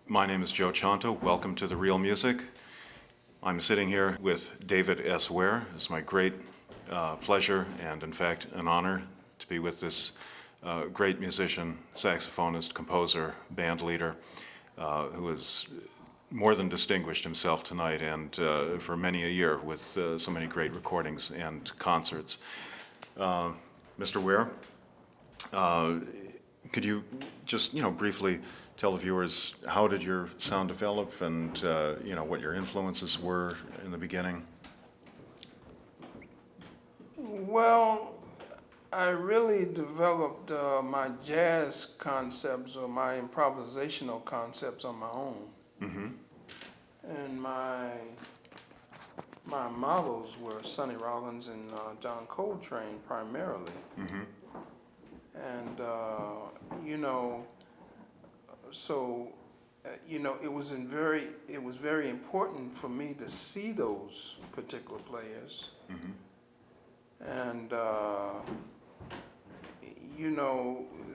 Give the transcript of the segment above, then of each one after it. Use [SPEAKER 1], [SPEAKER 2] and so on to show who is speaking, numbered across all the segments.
[SPEAKER 1] My name is Joe Chonto. Welcome to The Real Music. I'm sitting here with David S. Ware. It's my great pleasure and, in fact, an honor to be with this great musician, saxophonist, composer, band leader, who has more than distinguished himself tonight and for many a year with so many great recordings and concerts. Mr. Ware, could you just, briefly tell the viewers how did your sound develop and, what your influences were in the beginning?
[SPEAKER 2] Well, I really developed my jazz concepts or my improvisational concepts on my own.
[SPEAKER 1] Mm-hmm.
[SPEAKER 2] And my models were Sonny Rollins and John Coltrane primarily.
[SPEAKER 1] Mm-hmm.
[SPEAKER 2] And, it was very important for me to see those particular players.
[SPEAKER 1] Mm-hmm.
[SPEAKER 2] And,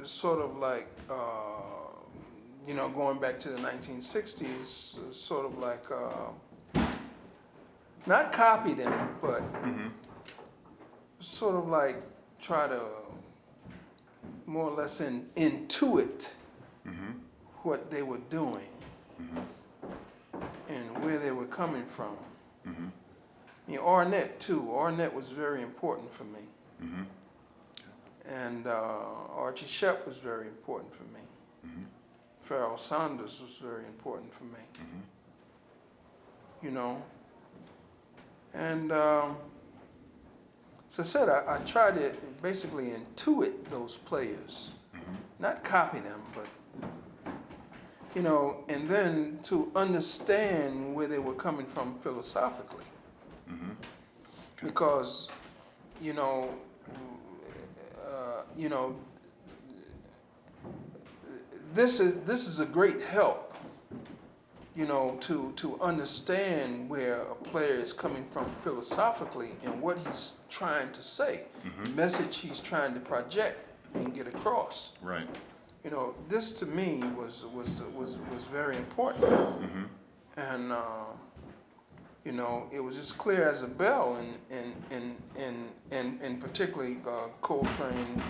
[SPEAKER 2] sort of like, going back to the 1960s, sort of like, not copy them, but
[SPEAKER 1] Mm-hmm.
[SPEAKER 2] sort of like try to more or less intuit
[SPEAKER 1] Mm-hmm.
[SPEAKER 2] what they were doing
[SPEAKER 1] Mm-hmm.
[SPEAKER 2] and where they were coming from.
[SPEAKER 1] Mm-hmm.
[SPEAKER 2] Ornette too. Ornette was very important for me.
[SPEAKER 1] Mm-hmm.
[SPEAKER 2] And Archie Shepp was very important for me.
[SPEAKER 1] Mm-hmm.
[SPEAKER 2] Pharoah Sanders was very important for me.
[SPEAKER 1] Mm-hmm.
[SPEAKER 2] And so I said, I tried to basically intuit those players,
[SPEAKER 1] Mm-hmm.
[SPEAKER 2] not copy them, but, and then to understand where they were coming from philosophically.
[SPEAKER 1] Mm-hmm.
[SPEAKER 2] Because, this is a great help, to understand where a player is coming from philosophically and what he's trying to say,
[SPEAKER 1] Mm-hmm.
[SPEAKER 2] the message he's trying to project and get across.
[SPEAKER 1] Right.
[SPEAKER 2] This to me was very important,
[SPEAKER 1] Mm-hmm.
[SPEAKER 2] and it was as clear as a bell, and particularly Coltrane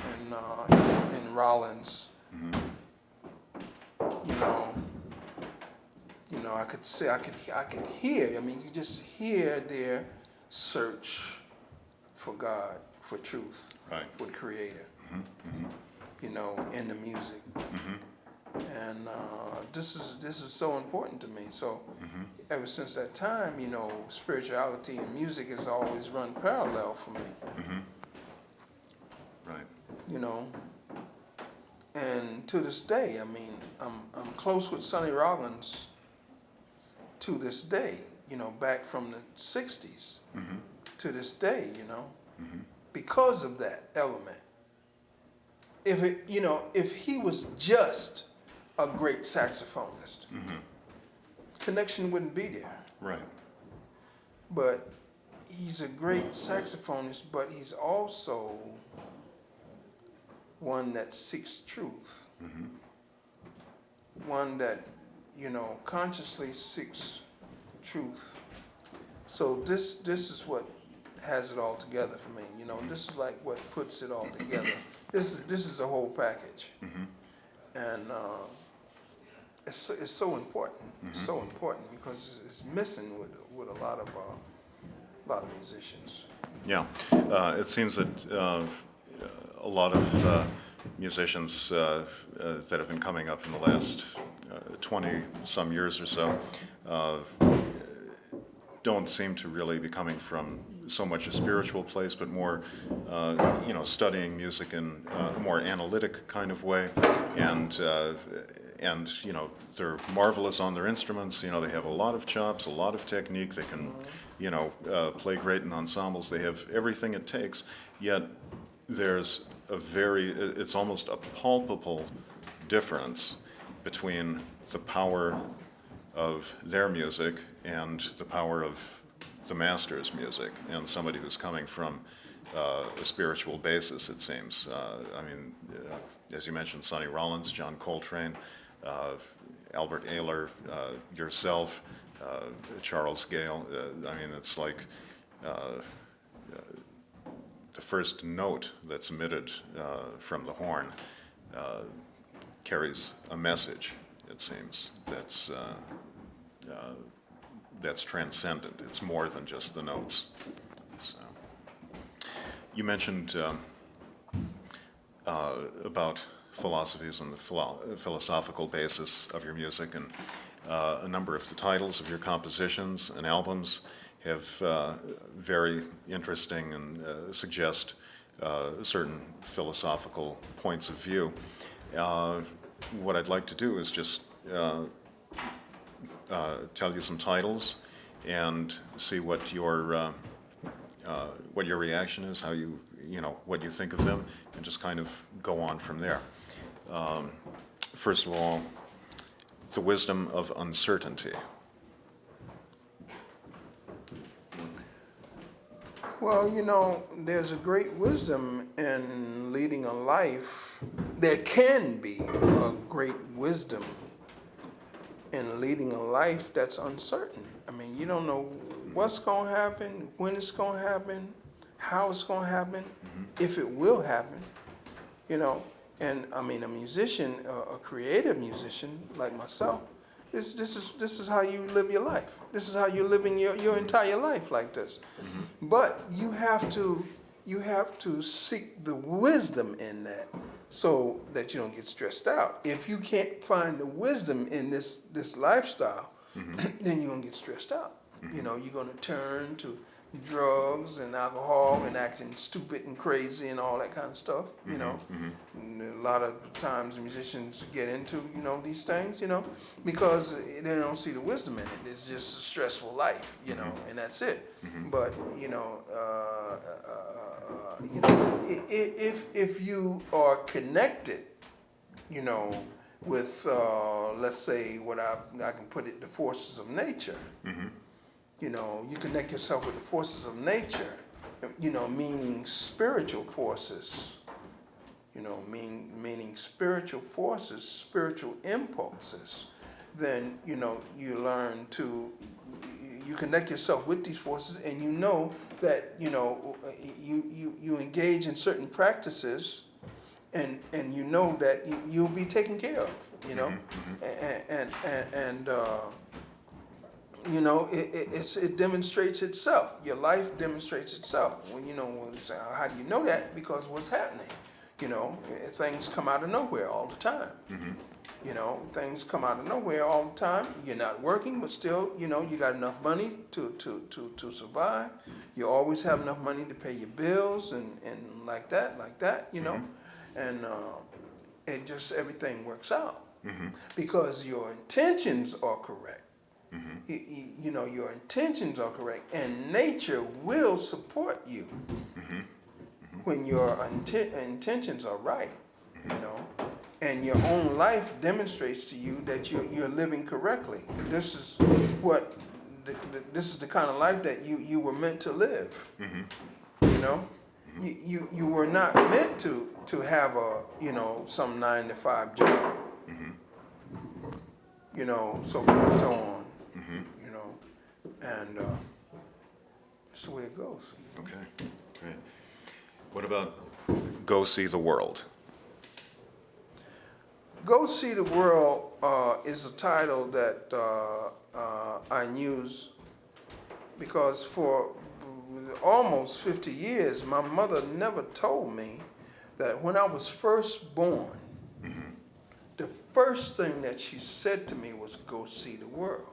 [SPEAKER 2] and Rollins.
[SPEAKER 1] Mm-hmm.
[SPEAKER 2] I could say, I could hear. I mean, you just hear their search for God, for truth,
[SPEAKER 1] Right.
[SPEAKER 2] for the Creator.
[SPEAKER 1] Mm-hmm.
[SPEAKER 2] In the music,
[SPEAKER 1] Mm-hmm.
[SPEAKER 2] and this is so important to me. So
[SPEAKER 1] Mm-hmm.
[SPEAKER 2] ever since that time, spirituality and music has always run parallel for me.
[SPEAKER 1] Mm-hmm. Right.
[SPEAKER 2] And to this day, I mean, I'm close with Sonny Rollins to this day, back from the 60s
[SPEAKER 1] Mm-hmm.
[SPEAKER 2] to this day,
[SPEAKER 1] Mm-hmm.
[SPEAKER 2] because of that element. If he was just a great saxophonist,
[SPEAKER 1] Mm-hmm.
[SPEAKER 2] connection wouldn't be there.
[SPEAKER 1] Right.
[SPEAKER 2] But he's a great saxophonist, but he's also one that seeks truth.
[SPEAKER 1] Mm-hmm.
[SPEAKER 2] One that, consciously seeks truth. So this is what has it all together for me. This is like what puts it all together. This is a whole package,
[SPEAKER 1] Mm-hmm.
[SPEAKER 2] and it's so important.
[SPEAKER 1] Mm-hmm.
[SPEAKER 2] It's so important because it's missing with a lot of musicians.
[SPEAKER 1] Yeah. It seems that a lot of musicians that have been coming up in the last 20-some years or so don't seem to really be coming from so much a spiritual place, but more, studying music in a more analytic kind of way, and they're marvelous on their instruments. They have a lot of chops, a lot of technique. They can, play great in ensembles. They have everything it takes. Yet there's it's almost a palpable difference between the power of their music and the power of the master's music, and somebody who's coming from a spiritual basis, it seems. As you mentioned, Sonny Rollins, John Coltrane, Albert Ayler, yourself, Charles Gale. I mean, it's like the first note that's emitted from the horn carries a message, it seems, that's transcendent. It's more than just the notes. So, you mentioned about philosophies and the philosophical basis of your music, and a number of the titles of your compositions and albums have very interesting and suggest certain philosophical points of view. What I'd like to do is just tell you some titles and see what your reaction is, how what you think of them, and just kind of go on from there. First of all, The Wisdom of Uncertainty.
[SPEAKER 2] Well, there's a great wisdom in leading a life. There can be a great wisdom in leading a life that's uncertain. I mean, you don't know what's going to happen, when it's going to happen, how it's going to happen, if it will happen, And I mean, a musician, a creative musician like myself, this is how you live your life. This is how you're living your entire life like this. But you have to seek the wisdom in that, so that you don't get stressed out. If you can't find the wisdom in this lifestyle, then you're gonna get stressed out. You're gonna turn to drugs and alcohol and acting stupid and crazy and all that kind of stuff. And a lot of times musicians get into these things, because they don't see the wisdom in it. It's just a stressful life, and that's it. But if you are connected, with let's say what I can put it, the forces of nature. You connect yourself with the forces of nature, meaning spiritual forces, meaning spiritual forces, spiritual impulses. Then, you learn to, you connect yourself with these forces, and you know that, you engage in certain practices, and you know that you'll be taken care of, it demonstrates itself. Your life demonstrates itself. How do you know that? Because what's happening? Things come out of nowhere all the time. Things come out of nowhere all the time. You're not working, but still, you got enough money to survive. You always have enough money to pay your bills and like that, and it just, everything works out because your intentions are correct. Your intentions are correct, and nature will support you when your intentions are right, and your own life demonstrates to you that you're living correctly. This is this is the kind of life that you were meant to live. You were not meant to have some 9-to-5 job. So forth and so on. And that's the way it goes.
[SPEAKER 1] Okay, great. What about Go See the World?
[SPEAKER 2] Go See the World is a title that I use because for almost 50 years, my mother never told me that when I was first born, the first thing that she said to me was, go see the world.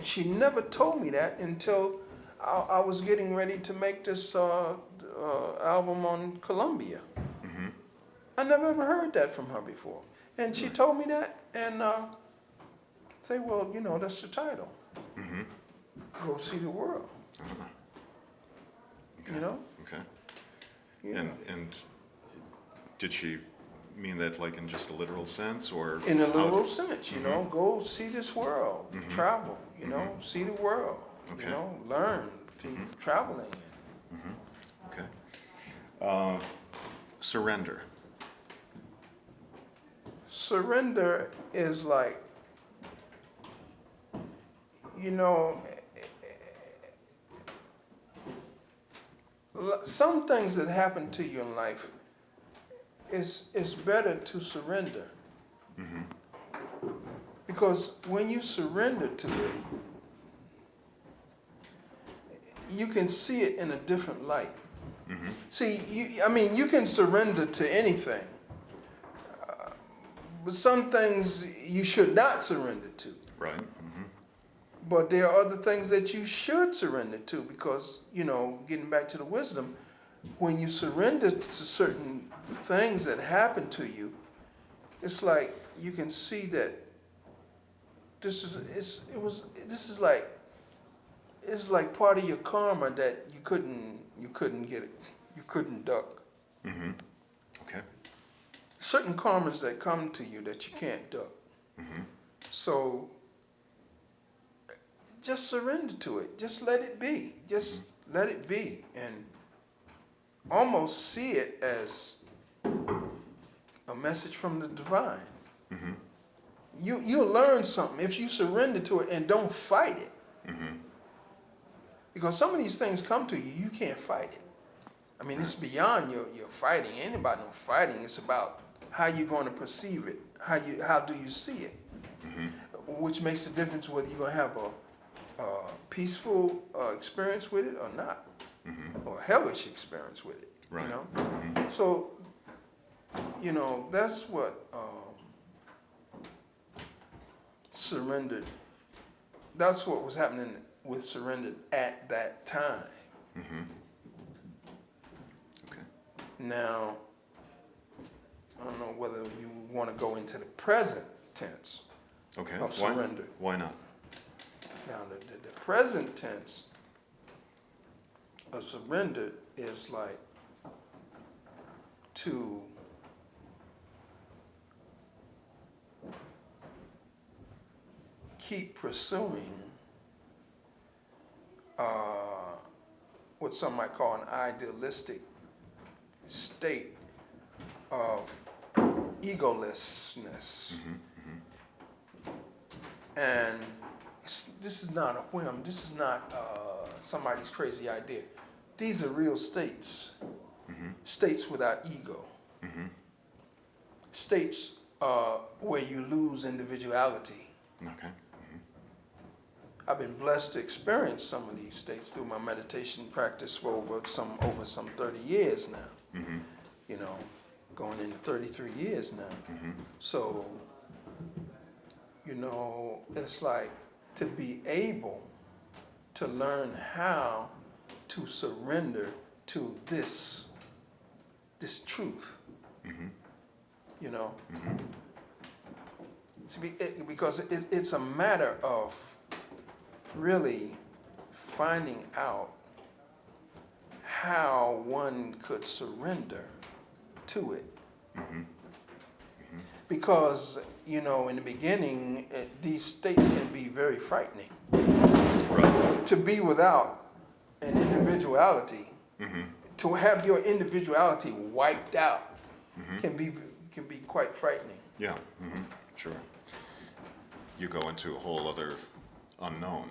[SPEAKER 2] She never told me that until I was getting ready to make this album on Columbia. I never ever heard that from her before. And she told me that, and say, well, that's the title. Go See the World.
[SPEAKER 1] Okay. Okay.
[SPEAKER 2] Yeah.
[SPEAKER 1] And did she mean that like in just a literal sense, or
[SPEAKER 2] in a literal sense? Go see this world, travel. See the world.
[SPEAKER 1] Okay.
[SPEAKER 2] Learn through traveling.
[SPEAKER 1] Okay. Surrender.
[SPEAKER 2] surrender is like, you know, some things that happen to you in life, it's better to surrender. Because when you surrender to it, you can see it in a different light. See, you can surrender to anything, but some things you should not surrender to.
[SPEAKER 1] Right.
[SPEAKER 2] But there are other things that you should surrender to because, getting back to the wisdom, when you surrender to certain things that happen to you, it's like you can see that it's like part of your karma that you couldn't get it, you couldn't duck.
[SPEAKER 1] Okay.
[SPEAKER 2] Certain karmas that come to you that you can't duck. So just surrender to it. Just let it be. Just let it be, and almost see it as a message from the divine. You'll learn something if you surrender to it and don't fight it. Because some of these things come to you, you can't fight it. I mean, it's beyond your fighting. It ain't about no fighting. It's about how you're going to perceive it. How do you see it? Which makes the difference whether you're going to have a peaceful experience with it or not, or a hellish experience with it.
[SPEAKER 1] Right.
[SPEAKER 2] So, that's what surrendered. That's what was happening with surrendered at that time.
[SPEAKER 1] Okay.
[SPEAKER 2] Now, I don't know whether you want to go into the present tense
[SPEAKER 1] Okay.
[SPEAKER 2] of surrender.
[SPEAKER 1] Why not?
[SPEAKER 2] Now, the present tense of surrender is like to keep pursuing what some might call an idealistic state of egolessness. And this is not a whim. This is not somebody's crazy idea. These are real states. States without ego. States where you lose individuality.
[SPEAKER 1] Okay.
[SPEAKER 2] I've been blessed to experience some of these states through my meditation practice for over some 30 years now. Going into 33 years now. So, it's like to be able to learn how to surrender to this truth. Because it's a matter of really finding out how one could surrender to it. Because, in the beginning, these states can be very frightening.
[SPEAKER 1] Right.
[SPEAKER 2] To be without an individuality, to have your individuality wiped out, can be quite frightening.
[SPEAKER 1] Yeah. Sure. You go into a whole other unknown.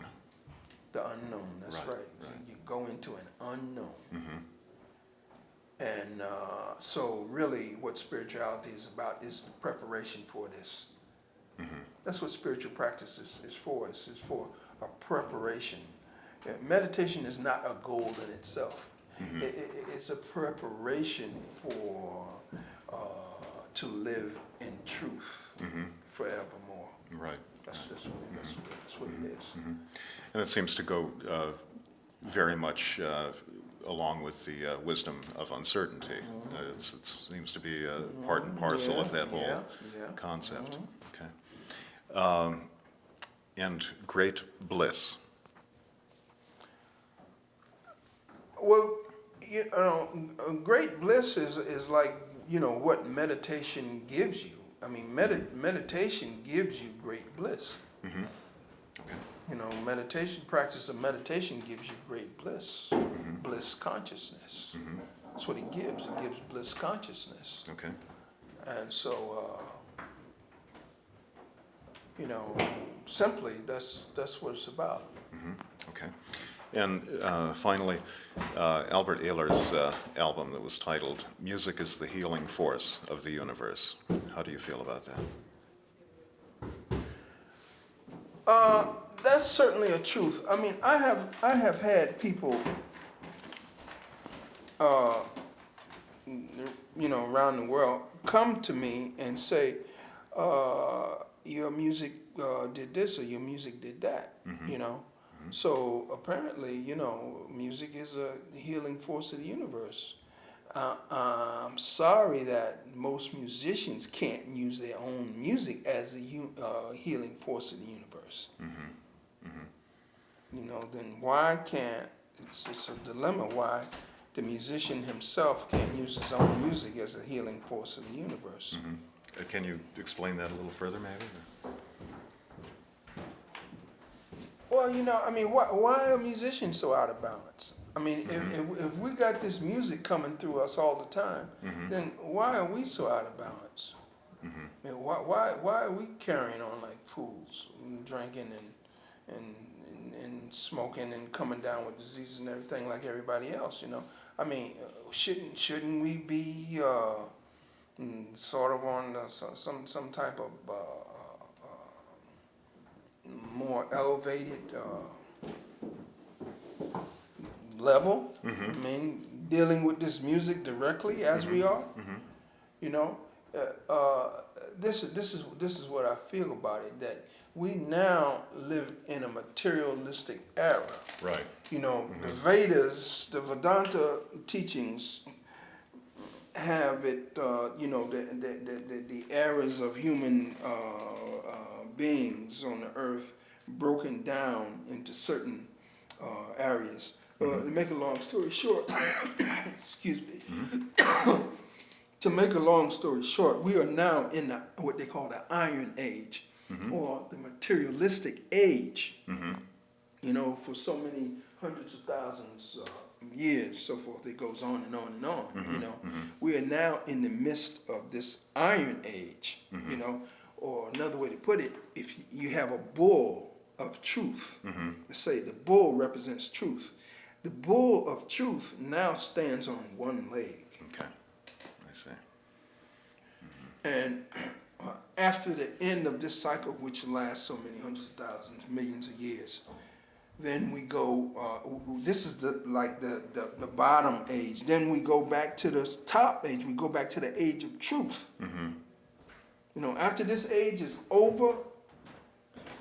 [SPEAKER 2] The unknown, that's right. You go into an unknown. And so really what spirituality is about is the preparation for this. That's what spiritual practice is for. It's for a preparation. Meditation is not a goal in itself. It's a preparation for to live in truth forevermore.
[SPEAKER 1] Right.
[SPEAKER 2] That's what it is.
[SPEAKER 1] And it seems to go very much along with the wisdom of uncertainty. It seems to be part and parcel of that whole concept. Okay. And great bliss.
[SPEAKER 2] Well, great bliss is like, what meditation gives you. I mean, meditation gives you great bliss.
[SPEAKER 1] Okay.
[SPEAKER 2] Practice of meditation gives you great bliss, bliss consciousness. That's what it gives. It gives bliss consciousness.
[SPEAKER 1] Okay.
[SPEAKER 2] And so you know, simply, that's what it's about.
[SPEAKER 1] Okay. And finally, Albert Ehler's album that was titled "Music is the Healing Force of the Universe." How do you feel about that?
[SPEAKER 2] That's certainly a truth. I mean, I have had people, you know, around the world come to me and say, your music did this or your music did that, you know. So apparently, you know, music is a healing force of the universe. I'm sorry that most musicians can't use their own music as a healing force of the universe. You know, then why can't, it's a dilemma why the musician himself can't use his own music as a healing force of the universe.
[SPEAKER 1] Can you explain that a little further, maybe?
[SPEAKER 2] Well, you know, I mean, why are musicians so out of balance? I mean, if we got this music coming through us all the time, then why are we so out of balance? I mean, why are we carrying on like fools, and drinking and smoking and coming down with disease and everything like everybody else? You know, I mean, shouldn't we be sort of on some type of more elevated level? I mean, dealing with this music directly as we are. You know, this is what I feel about it, that we now live in a materialistic era.
[SPEAKER 1] Right.
[SPEAKER 2] You know, the Vedas, the Vedanta teachings have it, you know, the eras of human beings on the earth broken down into certain areas. To make a long story short, excuse me. To make a long story short, we are now in what they call the Iron Age, or the materialistic age. You know, for so many hundreds of thousands years, so forth. It goes on and on and on. You know, we are now in the midst of this Iron Age. You know, or another way to put it, if you have a bull of truth, let's say the bull represents truth. The bull of truth now stands on one leg.
[SPEAKER 1] Okay, I see.
[SPEAKER 2] And after the end of this cycle, which lasts so many hundreds of thousands, millions of years, then we go, this is the bottom age. Then we go back to the top age. We go back to the age of truth. You know, after this age is over,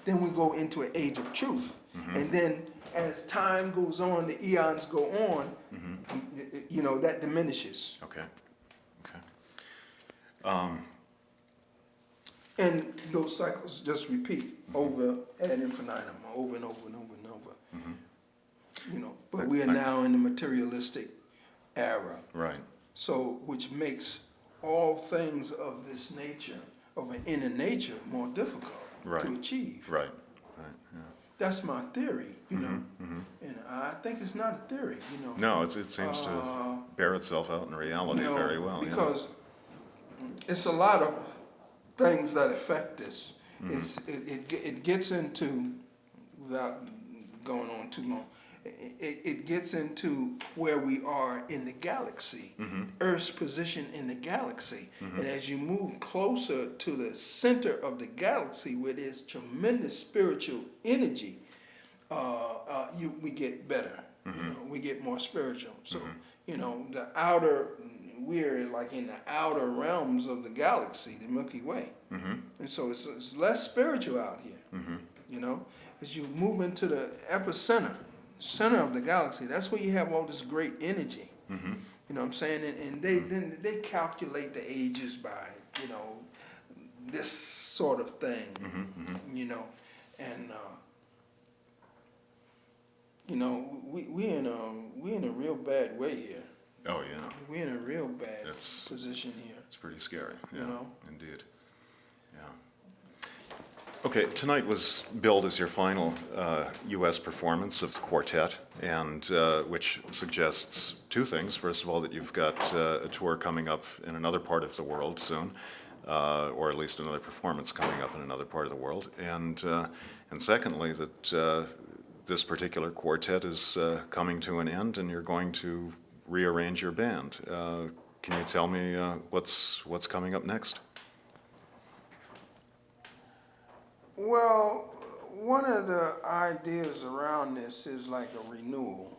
[SPEAKER 2] then we go into an age of truth. And then as time goes on, the eons go on, you know, that diminishes.
[SPEAKER 1] Okay. Okay.
[SPEAKER 2] And those cycles just repeat over ad infinitum, over and over and over and over. You know, but we are now in the materialistic era.
[SPEAKER 1] Right.
[SPEAKER 2] So, which makes all things of this nature, of an inner nature, more difficult to achieve.
[SPEAKER 1] Right. Right. Yeah.
[SPEAKER 2] That's my theory, you know. And I think it's not a theory, you know.
[SPEAKER 1] No, it seems to bear itself out in reality very well.
[SPEAKER 2] Because it's a lot of things that affect this. It gets into, without going on too long, it gets into where we are in the galaxy, Earth's position in the galaxy. And as you move closer to the center of the galaxy, where there's tremendous spiritual energy, we get better. You know, we get more spiritual. So, you know, we're like in the outer realms of the galaxy, the Milky Way. And so it's less spiritual out here. You know, as you move into the epicenter, center of the galaxy, that's where you have all this great energy. You know what I'm saying? And they calculate the ages by, you know, this sort of thing. You know, and you know, we in a real bad way here.
[SPEAKER 1] Oh yeah.
[SPEAKER 2] We're in a real bad position here.
[SPEAKER 1] It's pretty scary. Yeah.
[SPEAKER 2] You know?
[SPEAKER 1] Indeed. Okay, tonight was billed as your final U.S. performance of the quartet, and which suggests two things. First of all, that you've got a tour coming up in another part of the world soon, or at least another performance coming up in another part of the world. And secondly, that this particular quartet is coming to an end, and you're going to rearrange your band. Can you tell me what's coming up next?
[SPEAKER 2] Well, one of the ideas around this is like a renewal.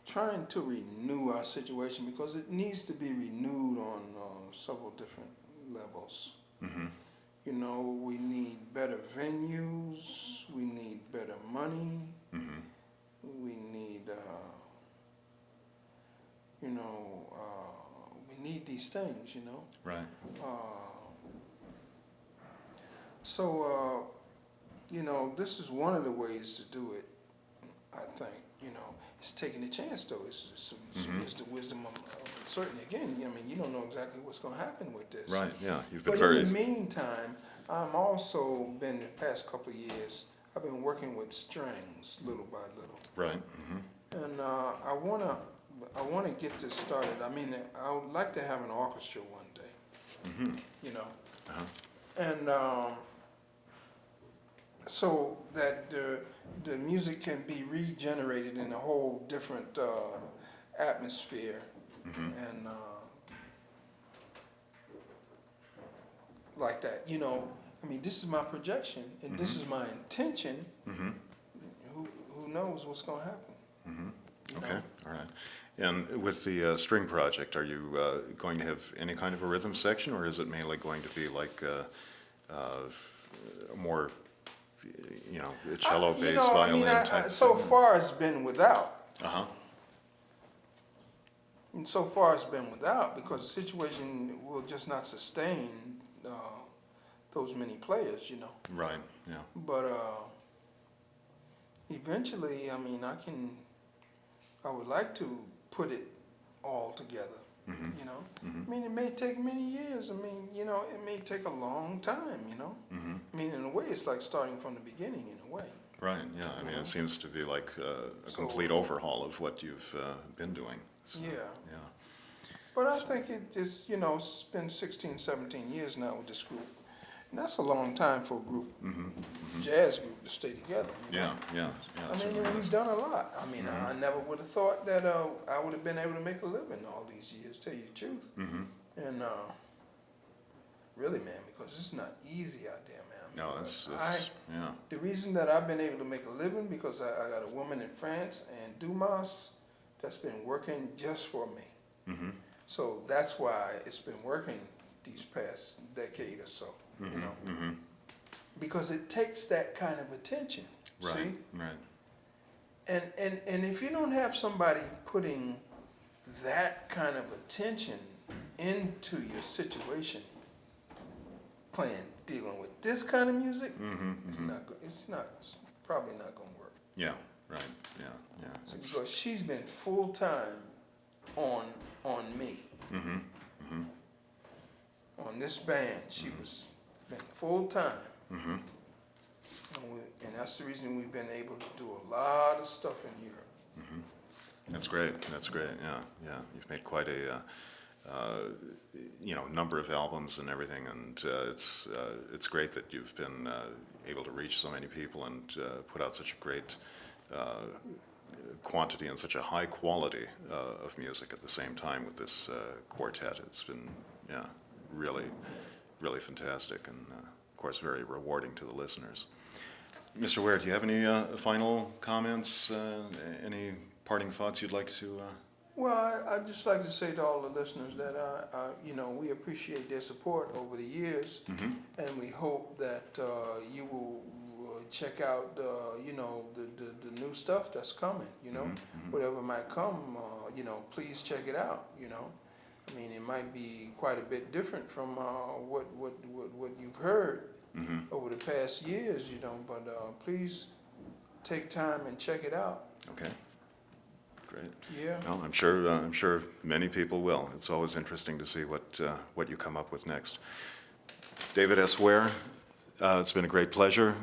[SPEAKER 2] Trying to renew our situation because it needs to be renewed on several different levels. You know, we need better venues, we need better money, we need, we need these things, you know.
[SPEAKER 1] Right.
[SPEAKER 2] So, this is one of the ways to do it, I think, It's taking a chance, though. It's the wisdom of uncertainty. Again, you don't know exactly what's going to happen with this.
[SPEAKER 1] Right, yeah. You've been
[SPEAKER 2] But
[SPEAKER 1] very...
[SPEAKER 2] in the meantime, I'm also been, the past couple of years, I've been working with strings little by little.
[SPEAKER 1] Right.
[SPEAKER 2] And I wanna get this started. I mean, I would like to have an orchestra one day, And so that the music can be regenerated in a whole different atmosphere. And like that, this is my projection, and this is my intention. Who knows what's going to happen?
[SPEAKER 1] Okay, all right. And with the string project, are you going to have any kind of a rhythm section, or is it mainly going to be like more, cello, bass, violin type?
[SPEAKER 2] So far it's been without. And so far it's been without because the situation will just not sustain those many players,
[SPEAKER 1] Right, yeah.
[SPEAKER 2] But eventually, I would like to put it all together, it may take many years. It may take a long time, in a way, it's like starting from the beginning, in a way.
[SPEAKER 1] Right, yeah. It seems to be like a complete overhaul of what you've been doing. So,
[SPEAKER 2] yeah. But I think it just, it's been 16, 17 years now with this group. And that's a long time for a group, jazz group, to stay together.
[SPEAKER 1] Yeah.
[SPEAKER 2] We've done a lot. I never would have thought that I would have been able to make a living all these years, tell you the truth. And really, man, because it's not easy out there, man.
[SPEAKER 1] No, that's
[SPEAKER 2] The reason that I've been able to make a living because I got a woman in France and Dumas that's been working just for me. So that's why it's been working these past decade or so. Because it takes that kind of attention.
[SPEAKER 1] Right,
[SPEAKER 2] see?
[SPEAKER 1] right.
[SPEAKER 2] And if you don't have somebody putting that kind of attention into your situation, dealing with this kind of music, it's probably not going to work.
[SPEAKER 1] Yeah, right, yeah.
[SPEAKER 2] Because she's been full time on me. On this band, she was been full time. And that's the reason we've been able to do a lot of stuff in Europe.
[SPEAKER 1] That's great. Yeah. You've made quite a number of albums and everything, and it's great that you've been able to reach so many people and put out such a great quantity and such a high quality of music at the same time with this quartet. It's been really, really fantastic, and of course very rewarding to the listeners. Mr. Ware, do you have any final comments, any parting thoughts you'd like to?
[SPEAKER 2] Well, I'd just like to say to all the listeners that we appreciate their support over the years, and we hope that you will check out the new stuff that's coming. Whatever might come, please check it out. It might be quite a bit different from what you've heard over the past years, but please take time and check it out.
[SPEAKER 1] Okay. Great.
[SPEAKER 2] Yeah.
[SPEAKER 1] Well, I'm sure many people will. It's always interesting to see what you come up with next. David S. Ware, it's been a great pleasure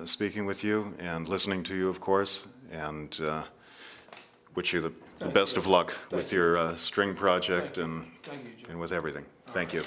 [SPEAKER 1] speaking with you and listening to you, of course, and wish you the best of luck with your string project and with everything. Thank you.